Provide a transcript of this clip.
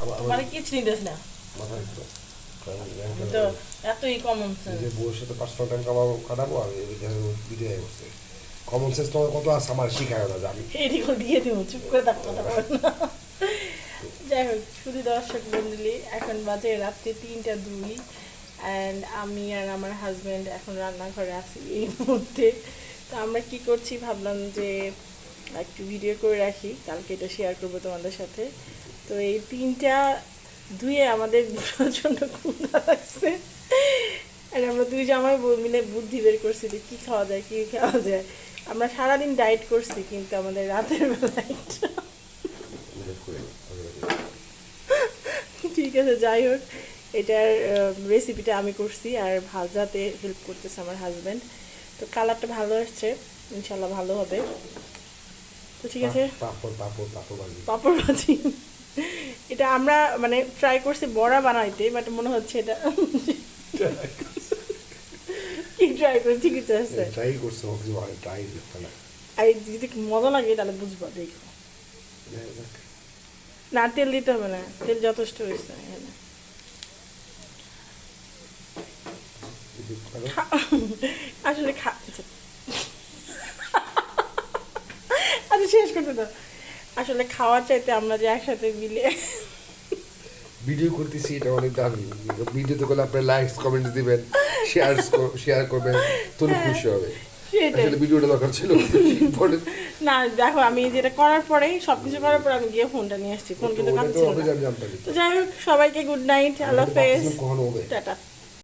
আমাকে মানে কিছু নিতেছ না মাথা দিত তো এতই কমন সেন্স যে বউয়ের সাথে পার্সোনাল টাইম কাটাবো আর এদিকে ভিডিও করছে কমন সেন্স তোমার কত আছে আমার শিখায় না যে আমি এটি করে দিয়ে দেবো চুপ করে তার কথা বল না যাই হোক শুধু দর্শক মন্ডলী এখন বাজে রাত্রি 3:02 অ্যান্ড আমি আর আমার হাজব্যান্ড এখন রান্নাঘরে আছি এই মুহূর্তে তো আমরা কি করছি ভাবলাম যে একটু ভিডিও করে রাখি কালকে এটা শেয়ার করবো তোমাদের সাথে তো এই 3:02 আমাদের প্রচণ্ড ক্ষুধা লাগছে আর আমরা দুই জামাই মিলে বুদ্ধি বের করছি যে কী খাওয়া যায় কী খাওয়া যায় আমরা সারাদিন ডায়েট করছি কিন্তু আমাদের রাতের বেলা ঠিক আছে যাই হোক এটার রেসিপিটা আমি করছি আর ভাজাতে হেল্প করতেছে আমার হাজব্যান্ড তো কালারটা ভালো আসছে ইনশাল্লাহ ভালো হবে তো ঠিক আছে পাপড় ভাজি এটা আমরা মানে ট্রাই করছি বড়া বানাইতে বাট মনে হচ্ছে এটা কি ট্রাই করে ঠিকই তো আছে ট্রাই করছে ওকে ট্রাই করতে না আর যদি মজা লাগে তাহলে বুঝবো দেখো না তেল দিতে হবে না তেল যথেষ্ট হয়েছে এখানে আসলে আচ্ছা শেষ করতে দাও আসলে খাওয়ার চাইতে আমরা যে একসাথে মিলে ভিডিও করতেছি এটা অনেক দামি ভিডিওতে করলে আপনি লাইক কমেন্ট দিবেন শেয়ার করবেন তুমি খুশি হবে আসলে ভিডিওটা দরকার ছিল না দেখো আমি যেটা করার পরে সবকিছু করার পর আমি গিয়ে ফোনটা নিয়ে আসছি ফোন কিন্তু কাছে ছিল না তো যাই হোক সবাইকে গুড নাইট আল্লাহ হাফেজ টাটা